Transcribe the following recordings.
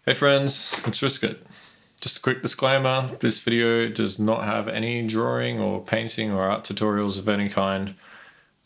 Hey friends, it's RSKT. Just a quick disclaimer, this video does not have any drawing or painting or art tutorials of any kind.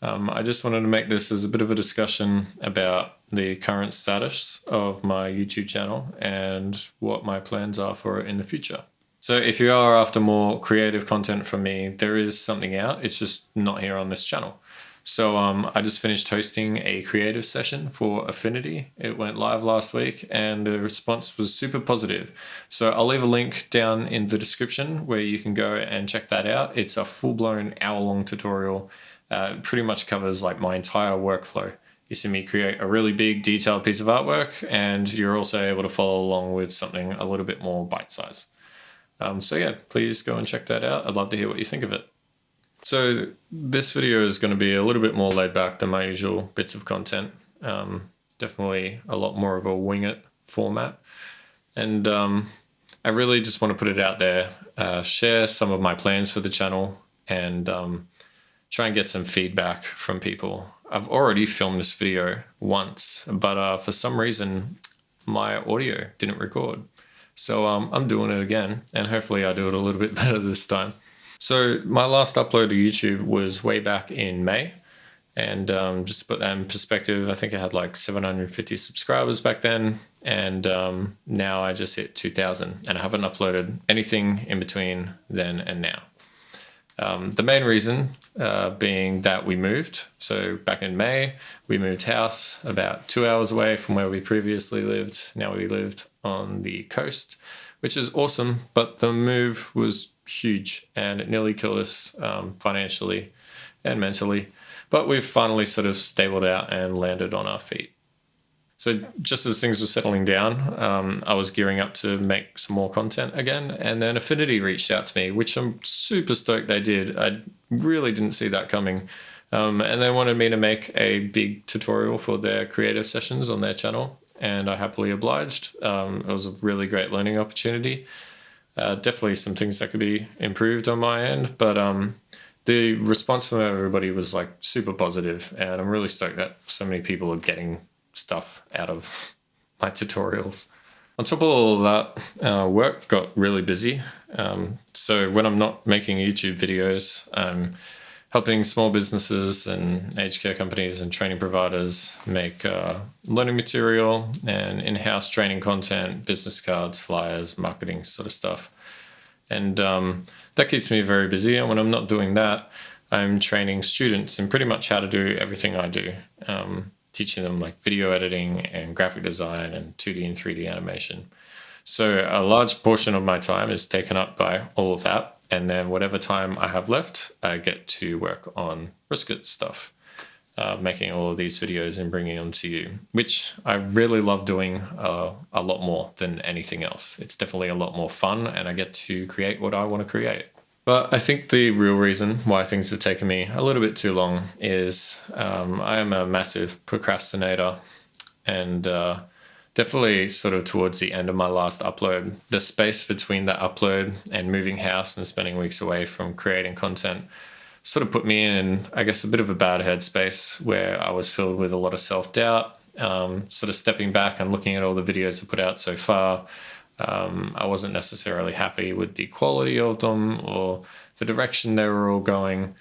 I just wanted to make this as a bit of a discussion about the current status of my YouTube channel and what my plans are for it in the future. So if you are after more creative content from me, there is something out, it's just not here on this channel. So I just finished hosting a creative session for Affinity. It went live last week and the response was super positive. So I'll leave a link down in the description where you can go and check that out. It's a full-blown hour-long tutorial. It pretty much covers like my entire workflow. You see me create a really big detailed piece of artwork, and you're also able to follow along with something a little bit more bite-sized. So yeah, please go and check that out. I'd love to hear what you think of it. So this video is going to be a little bit more laid back than my usual bits of content. Definitely a lot more of a wing it format. And I really just want to put it out there, share some of my plans for the channel and try and get some feedback from people. I've already filmed this video once, but for some reason my audio didn't record. So I'm doing it again, and hopefully I do it a little bit better this time. So my last upload to YouTube was way back in May, and just to put that in perspective, I think I had like 750 subscribers back then, and now I just hit 2,000, and I haven't uploaded anything in between then and now. The main reason being that we moved. So back in May, we moved house about 2 hours away from where we previously lived. Now we lived on the coast, which is awesome, but the move was huge and it nearly killed us financially and mentally, but we've finally sort of stabled out and landed on our feet. So just as things were settling down, I was gearing up to make some more content again, and then Affinity reached out to me, which I'm super stoked they did. I really didn't see that coming, and they wanted me to make a big tutorial for their creative sessions on their channel, and I happily obliged. It was a really great learning opportunity. Definitely some things that could be improved on my end, but the response from everybody was like super positive, and I'm really stoked that so many people are getting stuff out of my tutorials. On top of all of that, work got really busy. So when I'm not making YouTube videos, I'm helping small businesses and aged care companies and training providers make learning material and in-house training content, business cards, flyers, marketing sort of stuff. And that keeps me very busy. And when I'm not doing that, I'm training students in pretty much how to do everything I do, teaching them like video editing and graphic design and 2D and 3D animation. So a large portion of my time is taken up by all of that. And then whatever time I have left, I get to work on RSKT stuff, making all of these videos and bringing them to you, which I really love doing a lot more than anything else. It's definitely a lot more fun, and I get to create what I want to create. But I think the real reason why things have taken me a little bit too long is I am a massive procrastinator, and definitely sort of towards the end of my last upload, the space between that upload and moving house and spending weeks away from creating content sort of put me in, I guess, a bit of a bad headspace where I was filled with a lot of self-doubt, sort of stepping back and looking at all the videos I put out so far. I wasn't necessarily happy with the quality of them or the direction they were all going.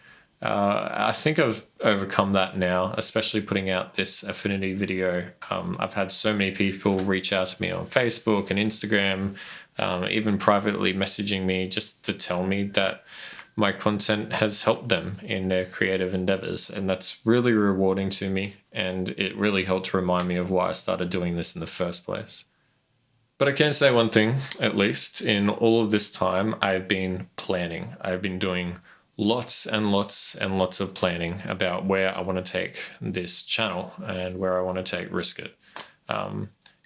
I think I've overcome that now, especially putting out this Affinity video. I've had so many people reach out to me on Facebook and Instagram, even privately messaging me just to tell me that my content has helped them in their creative endeavors. And that's really rewarding to me. And it really helped remind me of why I started doing this in the first place. But I can say one thing, at least, in all of this time, I've been planning. I've been doing lots and lots and lots of planning about where I want to take this channel and where I want to take RSKT.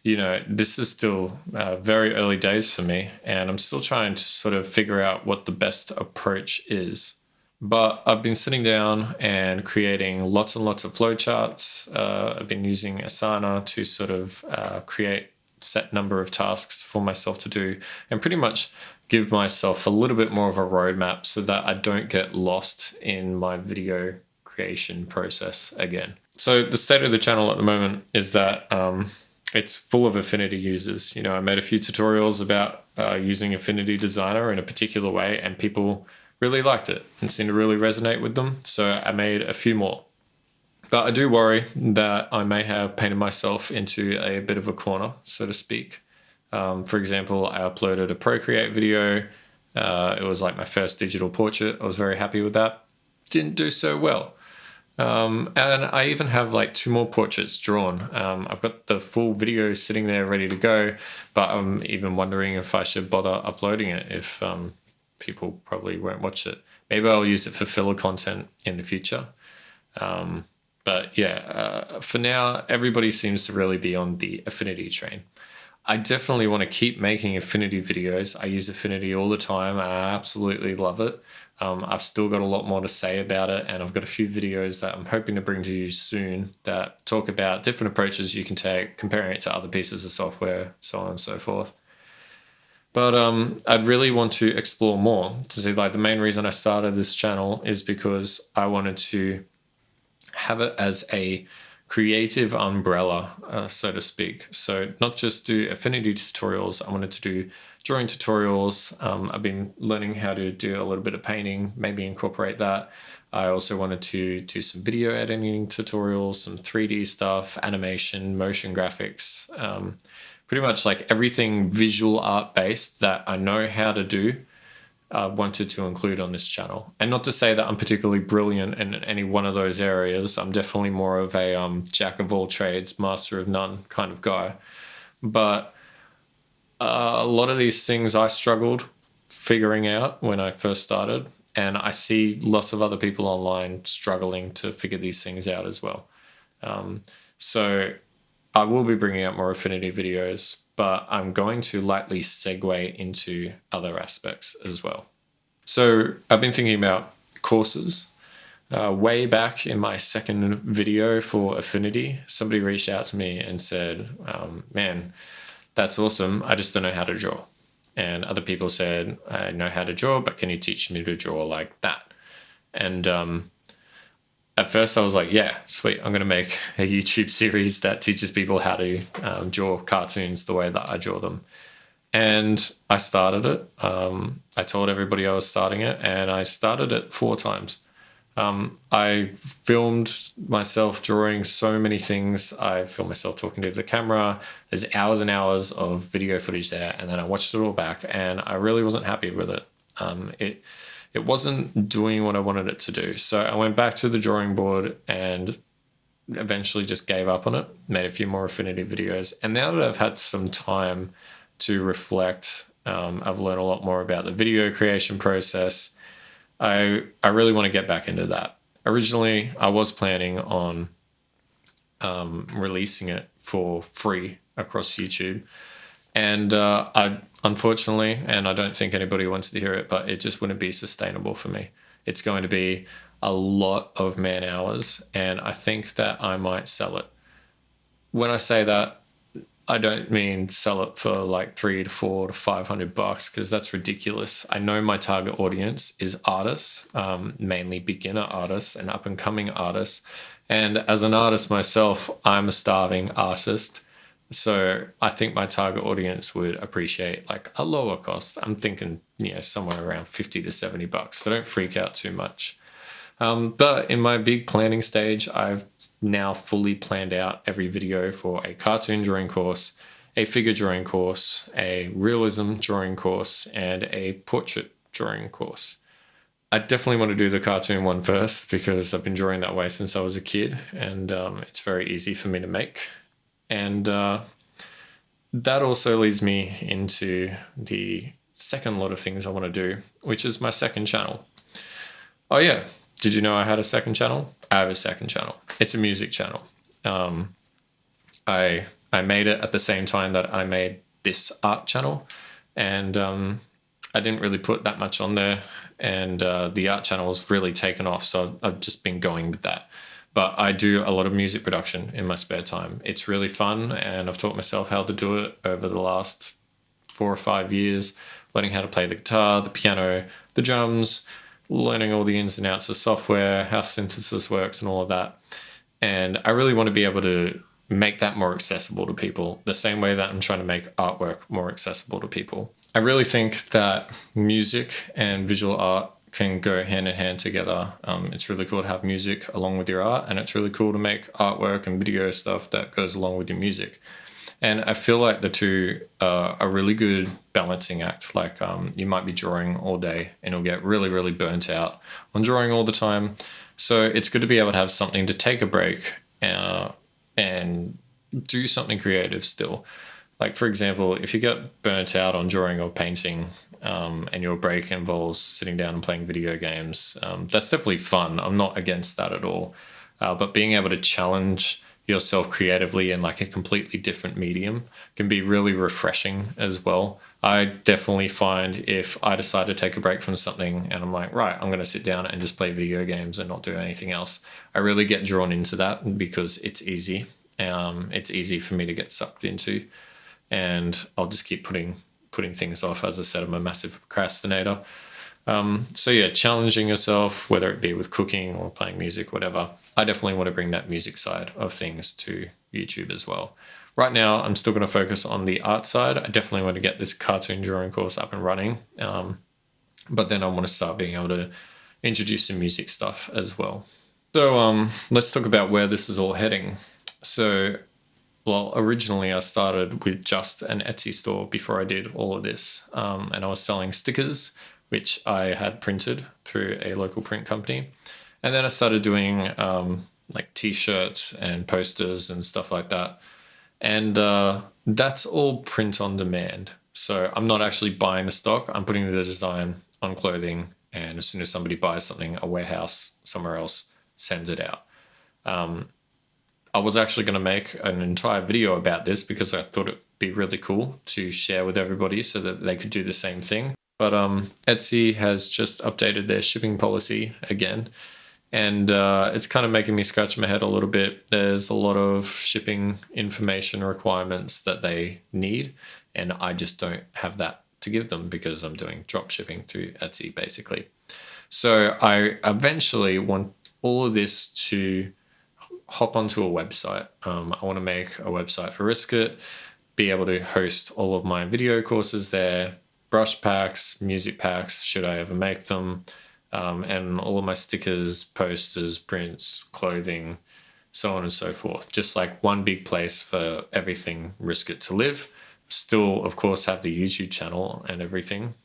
You know, this is still very early days for me, and I'm still trying to sort of figure out what the best approach is. But I've been sitting down and creating lots and lots of flowcharts. I've been using Asana to sort of create set number of tasks for myself to do, and pretty much give myself a little bit more of a roadmap so that I don't get lost in my video creation process again. So the state of the channel at the moment is that it's full of Affinity users. I made a few tutorials about using Affinity Designer in a particular way, and people really liked it and seemed to really resonate with them. So I made a few more. But I do worry that I may have painted myself into a bit of a corner, so to speak. For example, I uploaded a Procreate video. It was like my first digital portrait. I was very happy with that. Didn't do so well. And I even have like 2 more portraits drawn. I've got the full video sitting there ready to go, but I'm even wondering if I should bother uploading it if people probably won't watch it. Maybe I'll use it for filler content in the future. But yeah, for now, everybody seems to really be on the Affinity train. I definitely want to keep making Affinity videos. I use Affinity all the time. I absolutely love it. I've still got a lot more to say about it, and I've got a few videos that I'm hoping to bring to you soon that talk about different approaches you can take, comparing it to other pieces of software, so on and so forth. But I'd really want to explore more. To see, like, the main reason I started this channel is because I wanted to have it as a creative umbrella, so to speak. So not just do Affinity tutorials, I wanted to do drawing tutorials. I've been learning how to do a little bit of painting, maybe incorporate that. I also wanted to do some video editing tutorials, some 3D stuff, animation, motion graphics, pretty much like everything visual art based that I know how to do. Wanted to include on this channel. And not to say that I'm particularly brilliant in any one of those areas. I'm definitely more of a jack of all trades, master of none kind of guy. But a lot of these things I struggled figuring out when I first started, and I see lots of other people online struggling to figure these things out as well. So I will be bringing out more Affinity videos, but I'm going to lightly segue into other aspects as well. So I've been thinking about courses. Way back in my second video for Affinity, somebody reached out to me and said, man, that's awesome. I just don't know how to draw. And other people said, I know how to draw, but can you teach me to draw like that? And at first I was like, yeah, sweet. I'm going to make a YouTube series that teaches people how to draw cartoons the way that I draw them. And I started it. I told everybody I was starting it, and I started it 4 times. I filmed myself drawing so many things. I filmed myself talking to the camera. There's hours and hours of video footage there, and then I watched it all back, and I really wasn't happy with it. It wasn't doing what I wanted it to do. So I went back to the drawing board and eventually just gave up on it, made a few more Affinity videos. And now that I've had some time to reflect, I've learned a lot more about the video creation process. I really want to get back into that. Originally, I was planning on releasing it for free across YouTube. And I unfortunately, and I don't think anybody wants to hear it, but it just wouldn't be sustainable for me. It's going to be a lot of man hours, and I think that I might sell it. When I say that, I don't mean sell it for like $300 to $400 to $500 because that's ridiculous. I know my target audience is artists, mainly beginner artists and up and coming artists. And as an artist myself, I'm a starving artist. So I think my target audience would appreciate like a lower cost. I'm thinking, somewhere around $50 to $70. So don't freak out too much. But in my big planning stage, I've now fully planned out every video for a cartoon drawing course, a figure drawing course, a realism drawing course, and a portrait drawing course. I definitely want to do the cartoon one first because I've been drawing that way since I was a kid, and it's very easy for me to make. And that also leads me into the second lot of things I want to do, which is my second channel. Oh yeah, did you know I had a second channel? I have a second channel. It's a music channel. I made it at the same time that I made this art channel, and I didn't really put that much on there, and the art channel was really taken off, so I've just been going with that. But I do a lot of music production in my spare time. It's really fun, and I've taught myself how to do it over the last 4 or 5 years, learning how to play the guitar, the piano, the drums, learning all the ins and outs of software, how synthesis works and all of that. And I really want to be able to make that more accessible to people, the same way that I'm trying to make artwork more accessible to people. I really think that music and visual art can go hand in hand together. It's really cool to have music along with your art, and it's really cool to make artwork and video stuff that goes along with your music. And I feel like the two are a really good balancing act. Like you might be drawing all day and you'll get really, really burnt out on drawing all the time. So it's good to be able to have something to take a break and do something creative still. Like, for example, if you get burnt out on drawing or painting and your break involves sitting down and playing video games, that's definitely fun. I'm not against that at all. But being able to challenge yourself creatively in like a completely different medium can be really refreshing as well. I definitely find if I decide to take a break from something and I'm like, right, I'm going to sit down and just play video games and not do anything else, I really get drawn into that because it's easy. It's easy for me to get sucked into, and I'll just keep putting things off. As I said, I'm a massive procrastinator. So yeah, challenging yourself, whether it be with cooking or playing music, whatever. I definitely want to bring that music side of things to YouTube as well. Right now, I'm still going to focus on the art side. I definitely want to get this cartoon drawing course up and running. But then I want to start being able to introduce some music stuff as well. So let's talk about where this is all heading. So, well, originally I started with just an Etsy store before I did all of this. And I was selling stickers, which I had printed through a local print company. And then I started doing like t-shirts and posters and stuff like that. And that's all print on demand. So I'm not actually buying the stock. I'm putting the design on clothing. And as soon as somebody buys something, a warehouse somewhere else sends it out. I was actually going to make an entire video about this because I thought it'd be really cool to share with everybody so that they could do the same thing. But Etsy has just updated their shipping policy again, and it's kind of making me scratch my head a little bit. There's a lot of shipping information requirements that they need, and I just don't have that to give them because I'm doing drop shipping through Etsy basically. So I eventually want all of this to hop onto a website. I want to make a website for RSKT, be able to host all of my video courses there, brush packs, music packs, should I ever make them, and all of my stickers, posters, prints, clothing, so on and so forth. Just like one big place for everything RSKT to live. Still, of course, have the YouTube channel and everything.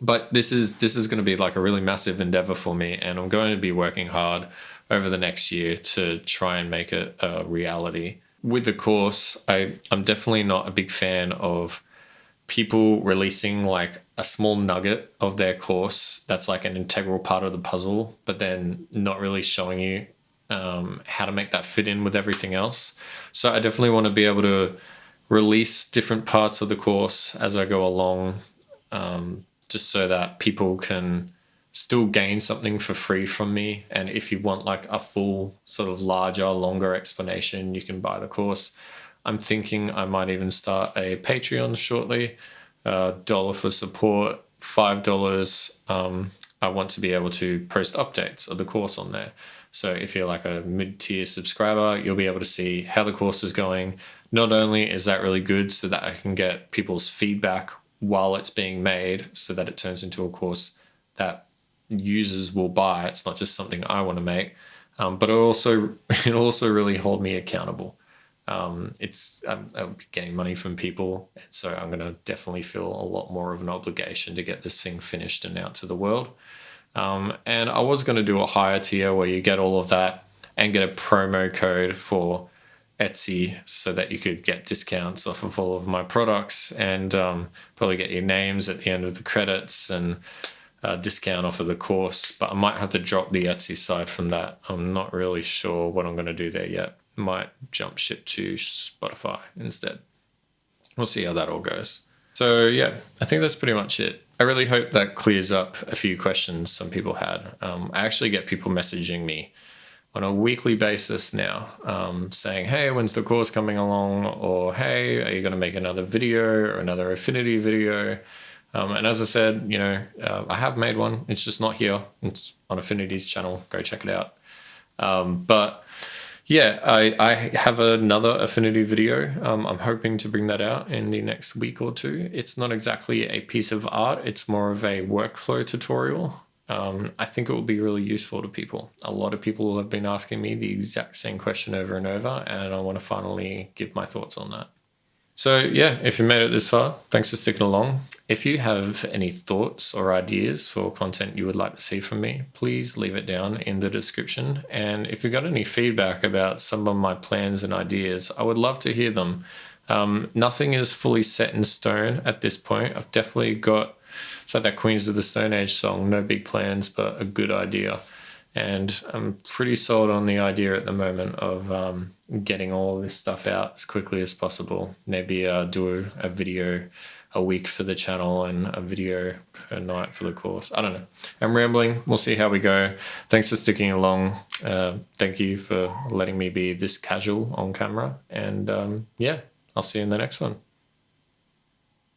But this is going to be like a really massive endeavor for me, and I'm going to be working hard over the next year to try and make it a reality. With the course, I'm definitely not a big fan of people releasing like a small nugget of their course that's like an integral part of the puzzle, but then not really showing you how to make that fit in with everything else. So I definitely want to be able to release different parts of the course as I go along, just so that people can still gain something for free from me. And if you want like a full sort of larger, longer explanation, you can buy the course. I'm thinking I might even start a Patreon shortly. $1 for support, $5. I want to be able to post updates of the course on there. So if you're like a mid-tier subscriber, you'll be able to see how the course is going. Not only is that really good so that I can get people's feedback while it's being made so that it turns into a course that users will buy. It's not just something I want to make, but it'll also really hold me accountable. I'll be getting money from people, so I'm going to definitely feel a lot more of an obligation to get this thing finished and out to the world. And I was going to do a higher tier where you get all of that and get a promo code for Etsy so that you could get discounts off of all of my products and probably get your names at the end of the credits and discount off of the course. But I might have to drop the Etsy side from that. I'm not really sure what I'm going to do there yet. Might jump ship to Spotify instead. We'll see how that all goes. So yeah, I think that's pretty much it. I really hope that clears up a few questions some people had. I actually get people messaging me on a weekly basis now, saying, hey, when's the course coming along? Or, hey, are you going to make another video or another Affinity video? And as I said, I have made one. It's just not here. It's on Affinity's channel. Go check it out. But Yeah, I have another Affinity video. I'm hoping to bring that out in the next week or two. It's not exactly a piece of art, it's more of a workflow tutorial. I think it will be really useful to people. A lot of people have been asking me the exact same question over and over, and I want to finally give my thoughts on that. So yeah, if you made it this far, thanks for sticking along. If you have any thoughts or ideas for content you would like to see from me, please leave it down in the description. And if you've got any feedback about some of my plans and ideas, I would love to hear them. Nothing is fully set in stone at this point. I've definitely got, it's like that Queens of the Stone Age song, no big plans, but a good idea. And I'm pretty sold on the idea at the moment of getting all this stuff out as quickly as possible. Maybe do a video a week for the channel and a video per night for the course. I don't know. I'm rambling. We'll see how we go. Thanks for sticking along. Thank you for letting me be this casual on camera. And yeah, I'll see you in the next one.